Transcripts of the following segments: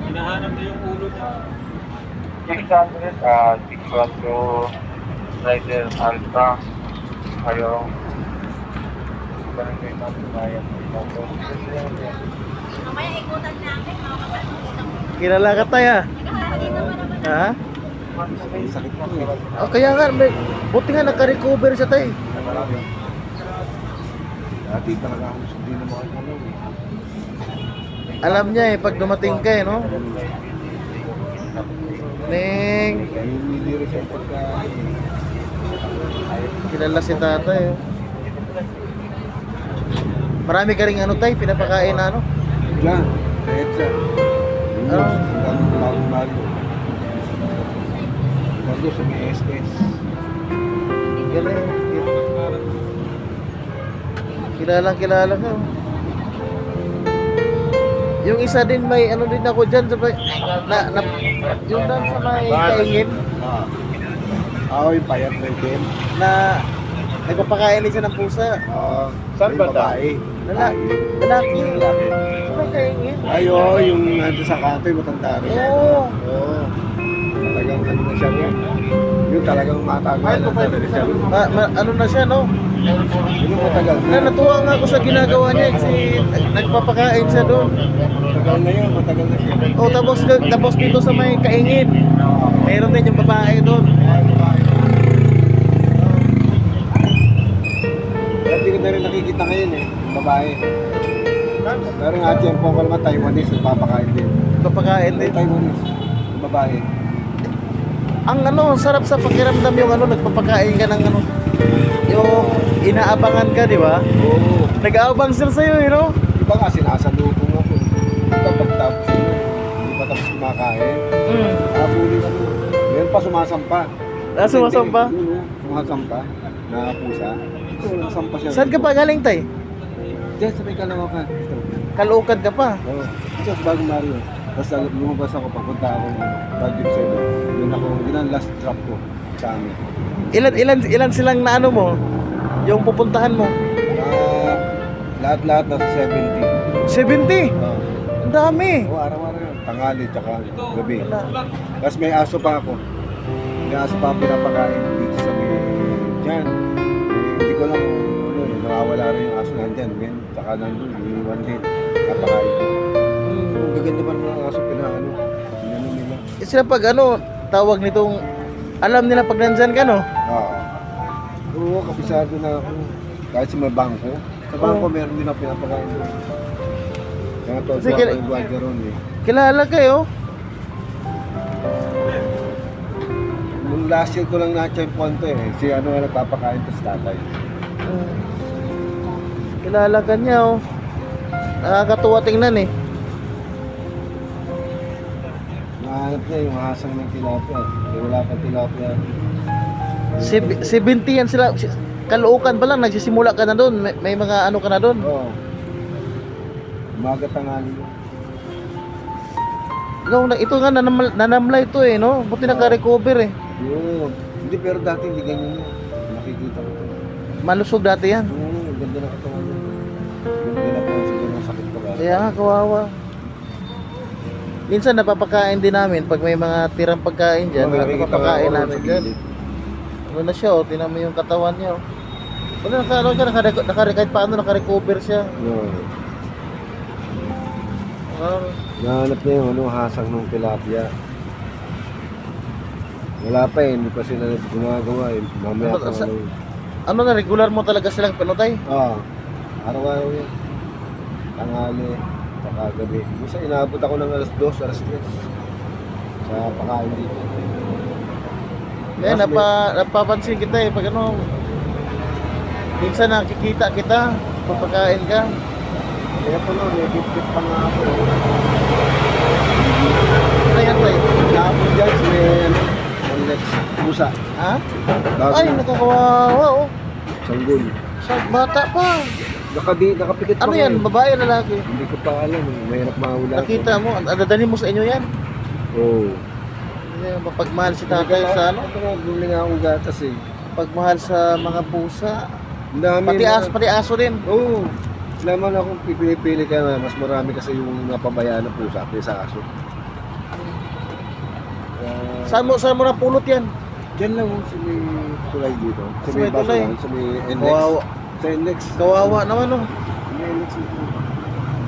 Hinahanap na yung ulo niya. 600, 6 Rider Alpha. Ayaw. Barangay Matubayan. Mamaya ikutan namin, mga kapatid. Kilala ka tayo. Ha? Sakit mo. Oh, kaya nga, buti nga naka-recover siya tayo. Dati talaga ako hindi na makakalaw eh. Alam niya eh, pag dumating ka eh, no? Neng, Hindi rin siya pagkain. kilala si tatay. Oh. Marami ka rin ano tayo, pinapakain na ano? Yan, kahit siya. Ah. Ang bago-bago. Bago sa may SS. Galing. Kilala ka. Oh. Yung isa din may ano din ako dyan sa yung doon sa may kaingin Oo, yung payat na din. na nagpapakain din siya ng pusa. Saan ba tayo? Lalaki. Sa may kaingin. Ay, oo, yung nandun sa kanto, yung matanda rin. Oo. Oo. Talagang ano na siya rin. Yung talagang matagal na siya rin. Ano na siya, no? Yung matagal na. Natuwa nga ako sa ginagawa niya kasi nagpapakain siya doon. Matagal na yun, matagal na siya. Oh, tapos dito sa may kaingin. Mayroon din yung babae doon. Hindi ko na rin nakikita ngayon eh, yung babae. Pero nga tiyempo ko naman, Taiwanese, nagpapakain din. Papakain din. Taiwanese, yung babae. Ang ano, sarap sa pakiramdam yung ano, nagpapakain ka ng ano. Yung inaabangan ka, di ba? Oo. Nag-aabang sila sa'yo, you know? Iba nga, sinasalubong ako. Iba pagtapos yun, hindi pa tapos kumakain. Nakapuli ka mo. Ngayon pa sumasampa. Sumasampa? Hindi, sumasampa. Nakapusa. Ito, nakasampa siya. Saan ka pa galing, tay? Diyan, sabay ka lang ako. Kalookan ka pa. Oo. Ito, sa bagong Mario. Tapos lumabas ako, papunta ako ng Budget 7. Yun ang last drop ko sa amin. Ilan silang na ano mo? Yung pupuntahan mo? Lahat-lahat nasa 70. 70? Oo. Ang dami. Oo, araw-araw yun. Tanghali, tsaka gabi. Wala. Tapos may aso pa ako. May aso pa ako pinapakain dito sa may... Diyan. Hindi ko lang, nawawala rin yung aso nandyan. Ngayon, tsaka nandun, iniwan din. Napakain ko. Gaganda pa naman ang aso pinaano. Pinano nila. Sila pag ano, tawag nitong, alam nila pag nandyan ka, no? Oo. Oo, kapisado na ako. Kahit sa may bangko. Sa bangko, meron din ako pinapakain doon. Kaya to, Sige. ako yung guardia ron eh. Kilala kayo? Nung last year ko lang na-check ponto eh. Si ano nga nagpapakain to sa tatay. Kilala ka niya, oh. Nakakatuwa tingnan eh. Nahanap niya yung hasang ng tilapia. Eh, wala pa tilapia. 70 yan sila. Kalookan pa lang, nagsisimula ka na doon. May mga ano ka na doon. Oo. Umaga tangali. Ito nga, nanamla ito eh, no? Buti naka-recover eh. Oo. Hindi, pero dati hindi ganyan yun. Nakikita ko ito. Malusog dati yan. Oo, ganda na katawan niya. Ganda na po siguro ng sakit ko. Kaya nga, kawawa. Minsan napapakain din namin pag may mga tirang pagkain dyan. Oo, nakikita Napapakain ko namin sa dyan. gilid. Ano na siya, oh, tinan mo yung katawan niya. Oh. Wala, kahit paano naka-recover siya. Oo. Nahanap niya yung ano, hasang ng tilapia. Wala pa eh, hindi pa sila gumagawa eh. Mamaya pa Sa- ano. Ano na, regular mo talaga silang pinutay? Oo. Araw-araw yun. Tanghali, saka gabi. Minsan inaabot ako ng alas 2, alas 3. Sa pakain dito. Kaya napapansin kita eh, pag ano, minsan nakikita kita, papakain ka. Kaya pa no, may bit-bit pa nga ako. Ano yan, tay? Naabot dyan si Alex Musa. Ha? Bago. Ay, nakakawawa, oh. Sanggol. Sa bata pa. Nakapikit pa Ano nga yan, eh. babae o lalaki? Hindi ko pa alam eh. Mahirap mahula. Nakita mo, adadanin mo sa inyo yan. Oo. Mapagmahal si tatay sa ano? Ito nga, bumili nga akong gatas eh. Pagmahal sa mga pusa. Ang dami Pati na- aso, pati aso din. Oo. Naman akong pipili ka, mas marami kasi yung napabayaan ng pusa kaysa aso. Saan mo napulot yan? Diyan lang sa may tulay dito. Sa Sa may may tulay? basuhan, sa may NLEX. Kawawa, Sa NLEX. kawawa naman oh. May NLEX dito.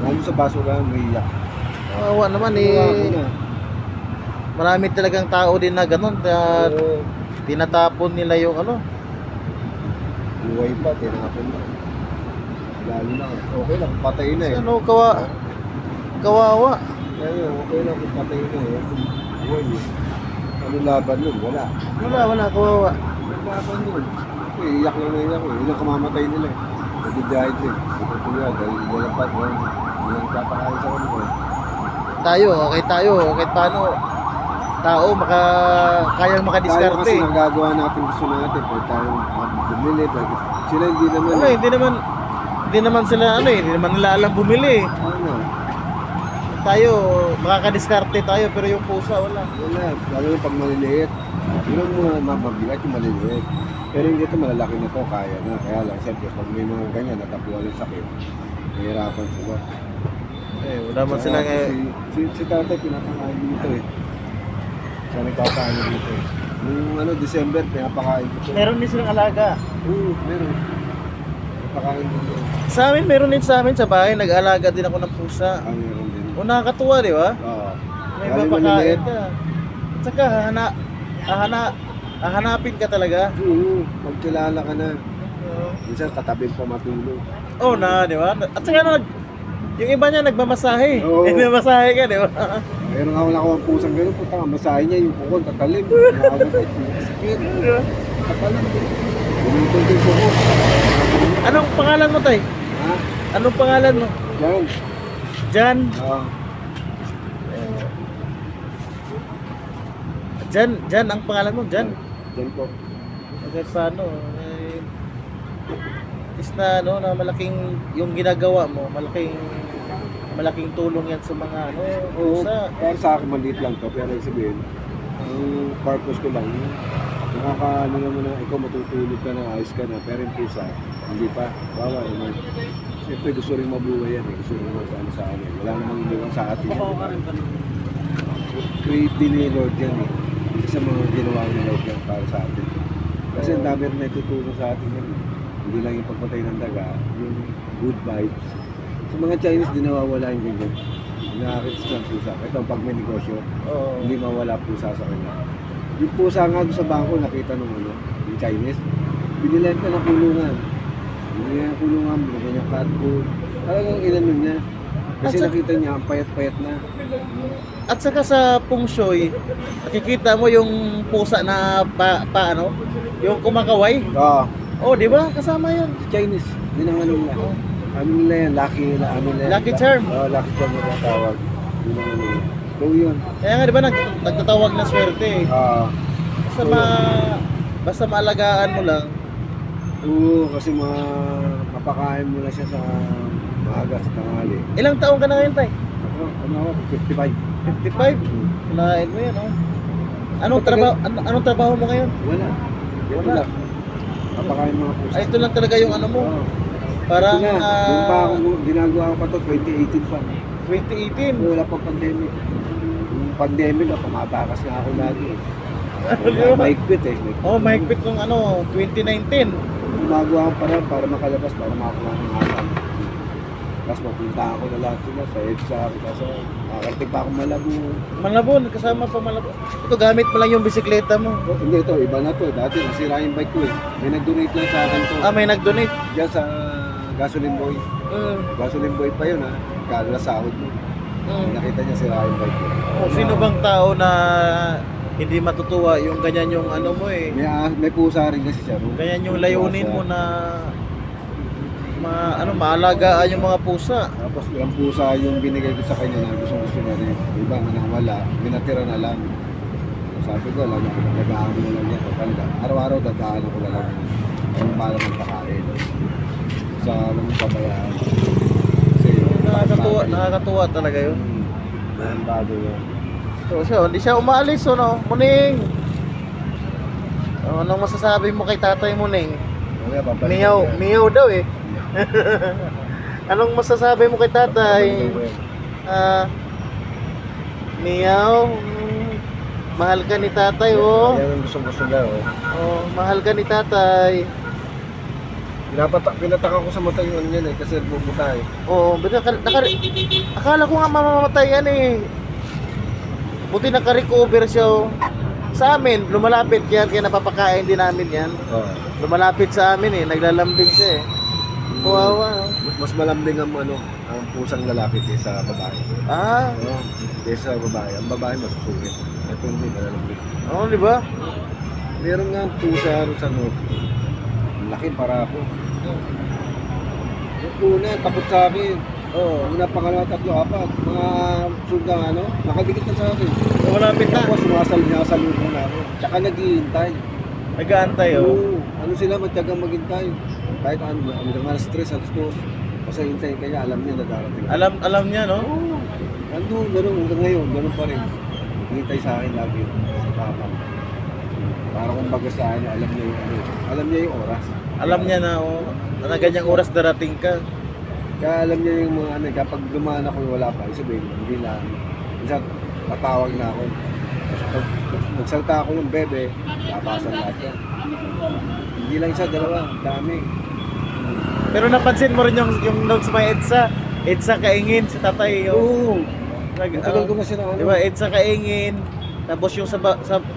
Lalo sa basuhan, may iyak. Kawawa naman Kawawa ko eh. na. Marami talagang tao din na ganun. Kaya Oo. tinatapon nila yung ano. Buhay pa, tinapon na. Lalo na, okay lang, patay na eh. Ano, kawawa. Kaya okay lang kung patay na eh. Buhay eh. Ano laban nun? Wala. Wala, kawawa. Ano laban nun? Eh, iyak lang na iyak eh. Yun ang kamamatay nila eh. Nag-died eh. Ito po yan, dahil wala pa. Walang papakain sa kanila eh. Tayo, kahit paano tao kayang Tayo makadiskarte. kasi nagagawa natin gusto natin. Pwede tayong bumili. Sila hindi naman. Ano, hindi naman sila hindi naman nila alam bumili. Ano? Tayo, makakadiskarte tayo pero yung pusa wala. Wala. Lalo yung pag maliliit. Yun ang mga mabigat yung maliliit. Pero yung dito malalaki na to, kaya na. Kaya lang, siyempre, pag may mga ganyan, natapuan yung sakit, mahirapan sila. Wala man sila Si tatay, pinapakain dito eh. Siya nagpapakain dito eh. Nung December, pinapakain dito. Meron din silang alaga. Oo, meron. Pinapakain dito. Meron din sa amin sa bahay, nag-alaga din ako ng pusa. Meron din. O nakakatuwa, di ba? Oo. May Lalo mapakain maliliit. ka. At saka, hahanapin ka talaga. Oo, magkilala ka na. Minsan katabi pa matulog. Oh, di ba? At saka yung iba niya nagmamasahe. Oo. Nagmamasahe ka, di ba? Meron nga wala akong pusang gano'n, puta nga, masahin niya yung pukon, tatalim. Nakakabit, sakit. Tatalim. Bumutol din puko. Anong pangalan mo, tay? Ha? Anong pangalan mo? Yan. Jan? Jan ang pangalan mo, Jan. Yan po. Kahit paano, is na na malaking yung ginagawa mo, malaking tulong yan sa mga Oo, pusa. para sa akin maliit lang to, pero sabihin, ang purpose ko lang, naman na ikaw matutulog ka na, ayos ka na, pero yung pusa, hindi pa, bawa naman. Siyempre gusto rin mabuhay yan eh, gusto rin magkano sa akin. Wala namang iniwan sa atin. Create din ni Lord yan eh. Isa sa mga ginawa ni Lord yan para sa atin. Kasi ang dami rin natutulong sa atin yan. Hindi lang yung pagpatay ng daga, yung good vibes. Sa mga Chinese, di nawawala yung ganyan. Nakakita sa pusa. Ito, pag may negosyo, Oo. hindi mawala pusa sa kanya. Yung pusa nga doon sa bangko, nakita nung yung Chinese, binilan ka ng kulungan. Binigyan ng kulungan, binigyan niya cat food. Talagang inanon niya. Kasi nakita niya, ang payat-payat na. At saka sa Feng Shui, nakikita mo yung pusa na yung kumakaway. Oo. Oh, di ba? Kasama yan. Chinese, yun ang ano nila. Ano nila yan, lucky na ano nila. Lucky charm. Oo, lucky charm na tawag. Yun ang ano nila. So yun. Kaya nga, di ba, nagtatawag na swerte eh. Basta maalagaan mo lang. Oo, kasi mapakain mo na siya sa maaga sa tanghali. Ilang taong ka na ngayon, tay? Ano ako, 55. 55? Kulain mo yan, oh. Anong trabaho mo ngayon? Wala. Ito Wala. lang. Mapakain mga pusa. Ay, ito lang talaga yung ano mo. Oo. Parang, Ito na, yung pa ako, ginagawa ko pa to, 2018 pa. 2018. Wala pang pandemic. Yung pandemic, pumatakas nga ako lagi. Mahigpit eh. Oh, mahigpit kung 2019. Gumagawa ko para makalabas, para makakuha ng asal. Tapos mapunta ako na lahat sila sa EDSA. Kasi nakakarating pa ako Malabon, kasama pa Malabon. Ito, gamit mo lang yung bisikleta mo. Oh, hindi ito, iba na to. Dati nasira yung bike ko eh. May nag-donate lang sa akin to. May nag-donate. Diyan sa Gasoline Boy. Gasoline Boy pa yun ha. Kala sahod mo. Nakita niya sira yung bike ko. Sino bang tao na hindi matutuwa yung ganyan yung ano mo eh. May pusa rin kasi siya. No? Ganyan yung layunin mo na maalagaan yung mga pusa. Tapos yung pusa yung binigay ko sa kanya na gusto na rin. Iba na wala, minatira na lang. Sabi ko, nag-aamo na lang yan. Araw-araw dadaanan ko na lang yung balang ng pakain. Sa mga pabayaan. Kasi Nakakatuwa talaga yun. Ang bago yun. So, hindi siya umaalis, Muning. Anong masasabi mo kay Tatay Muning? Babalik Miyaw daw eh. Anong masasabi mo kay tatay? Miyaw, mahal ka ni tatay, oh. Yan ang gusto niya, oh. Oh, mahal ka ni tatay. Pinataka ko sa mata yung ano yan eh, kasi bubuta eh. Oo, akala ko nga mamamatay yan eh. Buti naka-recover siya, oh. Sa amin, lumalapit yan, kaya napapakain din namin yan. Oo. Lumalapit sa amin eh, naglalambing siya eh. Kawawa, oh. Mas malambing ang ang pusang lalaki kaysa babae. Ah, Oo. Kaysa babae. Ang babae masusungit. Ito hindi malalambing. oo, di ba? Meron nga ang pusa sa north. Ang laki para ako. Yung una, takot sa akin. Una, pangalawa, tatlo, apat. Mga sundang nakadikit na sa akin. Lumalapit na. Tapos sumasalubong na ako. Tsaka naghihintay. Nag-aantay, oh. Oo. Ano sila, matyagang maghintay. Kahit hanggang alas 3, alas 2. Basta hintayin kanya, alam niya na darating. Alam niya, no? Oo. Andun, ganun, hanggang ngayon, ganun pa rin. Hintay sa akin lagi. Papa. Para kung baga sa akin, alam niya yung alam niya yung oras. Alam niya na, oh, na ganyang oras darating ka. Kaya alam niya yung mga kapag dumaan ako wala pa, sabihin, hindi lang. Minsan, tatawag na ako. Pag nagsalta ako ng bebe, labasan lahat yan. Hindi lang isa, dalawa, dami. Pero napansin mo rin yung notes may EDSA kaingin si tatay, oh. Oo. Nag, Matagal ko na sila di ba, EDSA kaingin. Tapos yung sa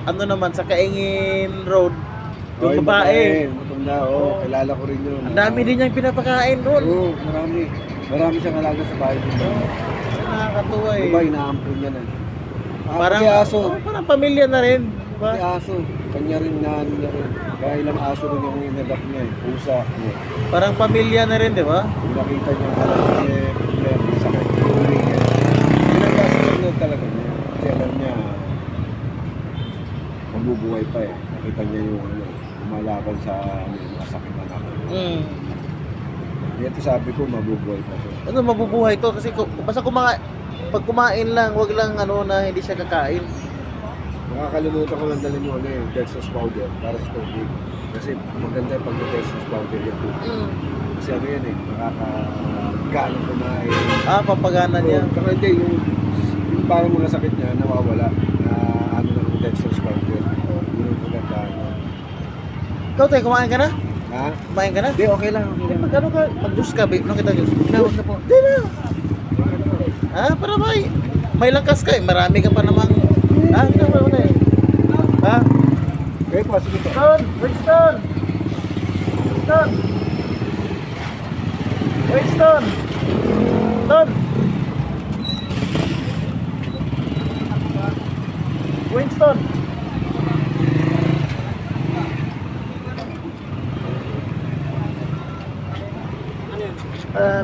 ano naman, sa Kaingin Road, yung babae. Matanda, oo. Kilala ko rin yun. Ang dami din niyang pinapakain doon. Oo, marami. Marami siyang alaga sa bahay dito. Nakakatuwa eh. Diba, inaampun niya na. Parang Pati aso. parang pamilya na rin, di ba? Pati aso. Kanya rin niya rin. Kaya ilang aso rin yung inadap niya eh. Pusa. Parang pamilya na rin, di ba? Kung nakita niya alam niya, sakit yung uri niya. Pinagkasalan na talaga niya. Kasi alam niya, mabubuhay pa eh. Nakita niya yung lumalaban sa masakit na ako. Ito sabi ko, mabubuhay pa siya. Ano mabubuhay to kasi basta pag kumain lang, wag lang na hindi siya kakain. Nakakalimutan ko lang dalhin yung Dextrose powder para sa tubig. Kasi maganda yung pag-Dextrose powder yung tubig. Kasi yan eh, nakakagana kumain. Papagana niya. Saka hindi, yung parang mga sakit niya, nawawala. Na ng Dextrose powder. Yun ang maganda. Ikaw tayo, kumain ka na? Ha? Kumain ka na? Hindi, okay lang. Okay lang. Mag-ano ka? Mag-juice ka, babe. Ano kita juice? Tinawag na po. Hindi na. Para may langkas ka eh. Marami ka pa namang... Hindi na wala eh. Okay po, sige po. Winston! Winston! Winston! Winston! Winston!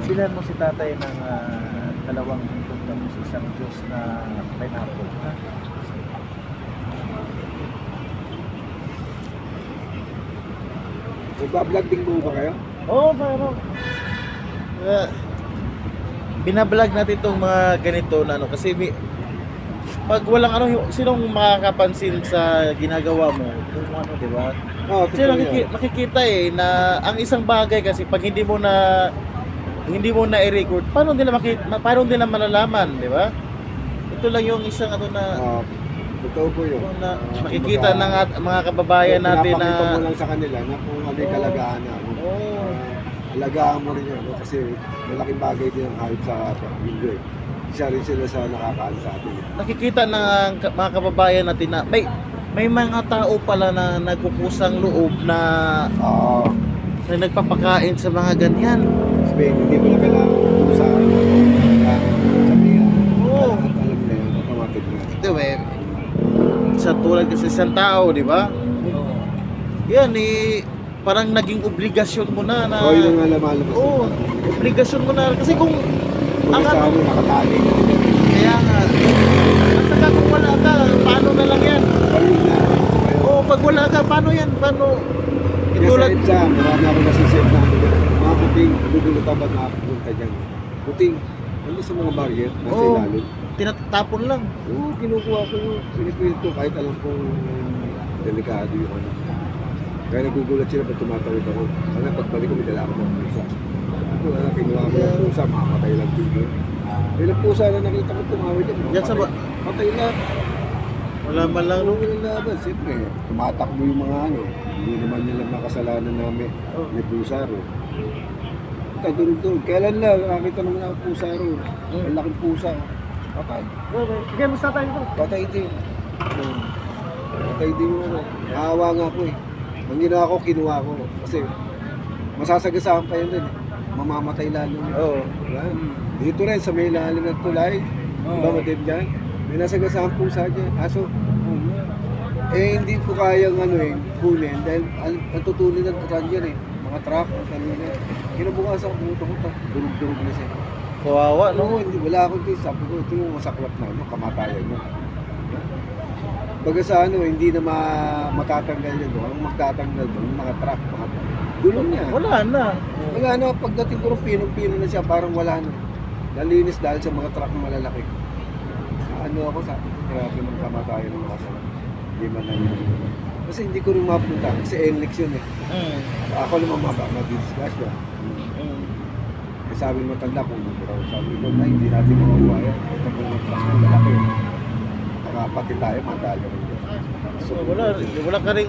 Bilhan mo si tatay ng dalawang hintog na mo isang juice na pineapple. Ha? Magbablog din po ba kayo? Oo, parang binablog natin itong mga ganito na kasi pag walang sinong makakapansin sa ginagawa mo, kung di ba? Oo, Kasi nakikita eh na ang isang bagay kasi pag hindi mo na i-record, paano nila malalaman, di ba? Ito lang yung isang totoo po yun. na makikita ng mga kababayan natin na pinapakita mo lang sa kanila na kung ano yung kalagaan na. Alagaan mo rin yun, kasi malaking bagay din ang hayop sa mundo eh. Isa rin sila sa nakakaan sa atin. nakikita ng mga kababayan natin na may mga tao pala na nagkukusang loob na nagpapakain sa mga ganyan. Sabihin, hindi mo na kailangan sa sabihan. Oo. At alam na yun, automatic na. Ito sa tulad kasi isang tao, di ba? Yan parang naging obligasyon mo na Yun ang lumalabas. obligasyon mo na kasi kung Kung isa nakatali na. kaya nga at saka kung wala ka, paano na lang yan? Ayun na. Pag wala ka, paano yan? Paano? Kaya sa EDSA, marami ako nasisip na mga puting, nagugulutan ba nakapunta dyan? Puting, ano sa mga barrier, nasa ilalim. Tinatapon lang. Kinukuha ko yun. Pinipilit ko kahit alam kong delikado yung Kaya nagugulat sila pag tumatawid ako. Sana pagbalik ko, may dala ako ng pusa. ko, kinuha ko ng pusa, makamatay lang dito. Ilang pusa na nakita ko tumawid yan. Yan sa ba? Patay na. Wala man lang, no? Walang laban, siyempre. Tumatakbo yung mga ano. Hindi naman nila makasalanan namin. Oh. May pusa ro. Durug-durug. Kailan lang, nakakita naman ako pusa ro. Ang laking pusa. Patay. Sige, basta tayo ito. Patay din. Patay din yung ano. Naawa nga ako eh. Ang ginawa ko, kinuha ko. Kasi masasagasaan pa yun din eh. Mamamatay lalo yun. Oo. Diba? Dito rin sa may lalim ng tulay. Diba madib dyan? May nasagasaan pusa dyan. Aso, hindi ko kayang ano eh, kunin. Dahil natutunin ng truck dyan eh. Mga truck, kanina. Kinabukasan ako pumunta-punta. Durug-durug na siya. Kawawa, no? No, hindi, wala akong din. Sabi ko, ito yung masaklap na ano, kamatayan mo. Baga sa ano, hindi na matatanggal yun. Ang magtatanggal doon, yung mga truck, mga gulong niya. Wala na. Wala na, pagdating ko rin pinong-pino na siya, parang wala na. Nalinis dahil sa mga truck na malalaki. Ano ako sa, grabe ng kamatayan ng mga sarap. Hindi man lang yun. Kasi hindi ko rin mapunta, kasi NLEX yun eh. Ako naman mabidiscuss siya. Eh, sabi mo tanda kung hindi raw. Sabi ko na hindi natin makuha yan. Ito po ng truck na lalaki. Baka pati tayo, madali rin yun. So, wala ka rin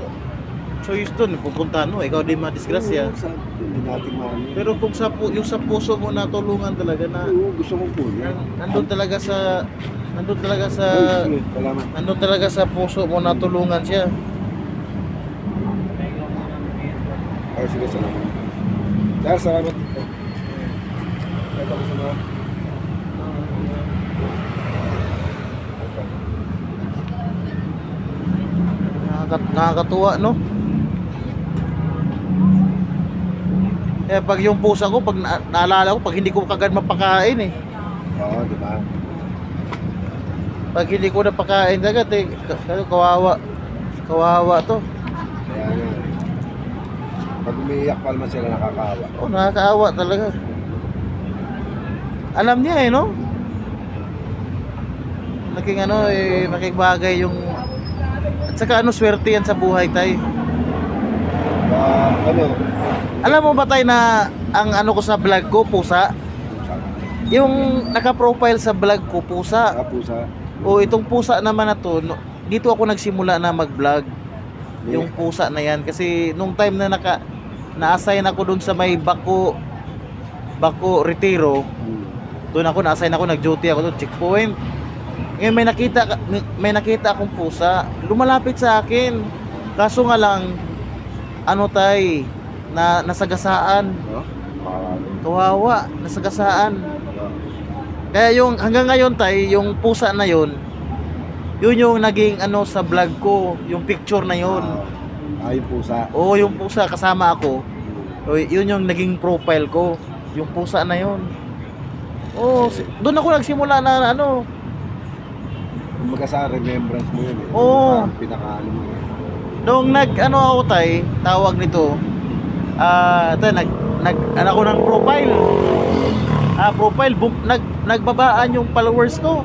choice doon, pupuntahan mo, ikaw din madisgrasya. Oo, sabi ko, hindi natin maano. Pero kung yung sa puso mo natulungan talaga na Oo, gusto kong kunin. nandun talaga sa Ay, salamat. nandun talaga sa puso mo natulungan siya. Ay, sige, salamat. Dahil salamat. Ito ko sa mga. Nakakatuwa, no? Eh, pag yung pusa ko, pag naalala ko, pag hindi ko kagad mapakain eh. Oo, di ba? Pag hindi ko napakain agad eh, kawawa. Kawawa to. Kaya nga. Pag umiiyak pa naman sila nakakaawa. Oh, nakakaawa talaga. Alam niya eh, no? Laking ano eh, laking bagay yung... At saka ano, swerte yan sa buhay, tay. Ano? Alam mo ba, tay, na ang ano ko sa vlog ko, pusa? Yung naka-profile sa vlog ko, pusa. Pusa. O itong pusa naman na to, dito ako nagsimula na mag-vlog. Yung pusa na yan. Kasi nung time na na-assign ako dun sa may Bako Retiro, doon ako na-assign ako, nag-duty ako doon, checkpoint. Ngayon may nakita akong pusa, lumalapit sa akin. Kaso nga lang, ano tay, na nasagasaan. Kawawa, nasagasaan. Kaya yung hanggang ngayon tay, yung pusa na yun yung naging ano sa vlog ko, yung picture na yun. Yung pusa. Oo, yung pusa kasama ako. O, yun yung naging profile ko, yung pusa na yun. Oo, doon ako nagsimula na ano. Kumbaga sa remembrance mo yun eh. Oo. Parang pinakaano mo yun. Nung ano ako tay, tawag nito, ano ako ng profile. Profile, nagbabaan yung followers ko.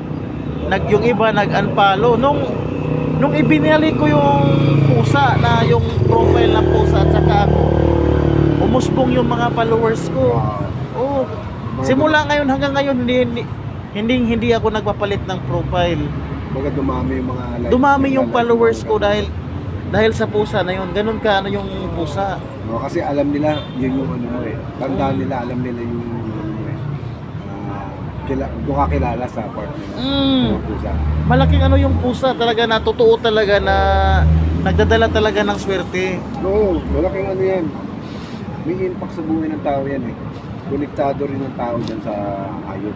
Yung iba nag-unfollow. Nung ibinalik ko yung pusa, na yung profile ng pusa, at saka umusbong yung mga followers ko. Oo. Simula ngayon hanggang ngayon, hindi ako nagpapalit ng profile. Baga dumami yung mga like. Dumami yung followers ko dahil sa pusa na yun. Ganun ka ano yung pusa. No, kasi alam nila yun yung ano mo eh. Tandaan nila, alam nila yung ano mo eh. Doon ka kilala sa part nila. Yung pusa. Malaking ano yung pusa talaga, na totoo talaga na nagdadala talaga ng swerte. No, malaking ano yan. May impact sa buhay ng tao yan eh. Konektado rin ng tao dyan sa hayop.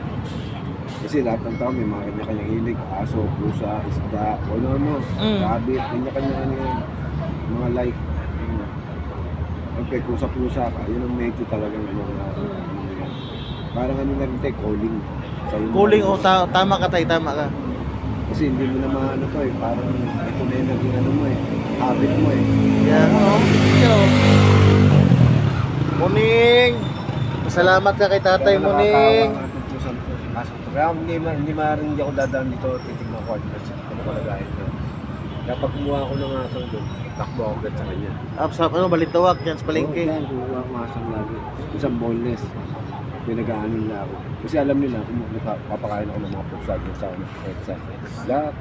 Kasi lahat ng tao may mga kanya-kanyang hilig. Aso, pusa, isda, ano-ano. Rabbit, kanya-kanyang ano yan. Mga like. Okay, kung sa pusa ka, yun ang medyo talagang ano yan. Parang ano na rin tayo, calling. Calling, tama ka tay, tama ka. Kasi hindi mo naman ano to eh, parang ito na yung naging ano mo eh, habit mo eh. Yeah, hello. Muning! Salamat ka kay tatay, Muning. Kaya hindi maaaring hindi ako dadaan dito, titignan ko ano kalagayan niya. Kaya pag kumuha ako ng asang doon, takbo ako agad sa kanya. Sa balintawak yan sa palengke. Oo, kumuha ako ng asang lagi. Isang boneless. pinag-aano nila ako. Kasi alam nila kung papakain ako ng mga pusa dyan sa EDSA. Lahat.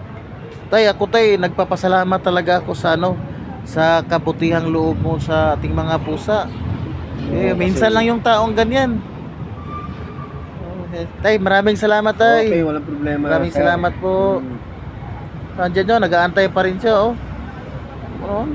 Tay, ako tay, nagpapasalamat talaga ako sa ano, sa kabutihang loob mo sa ating mga pusa. Oo, Minsan kasi- lang yung taong ganyan. Tay, maraming salamat tay. Okay, walang problema. Maraming sir. salamat po. Mm. Nandiyan nyo, nag-aantay pa rin siya, oh. Oh,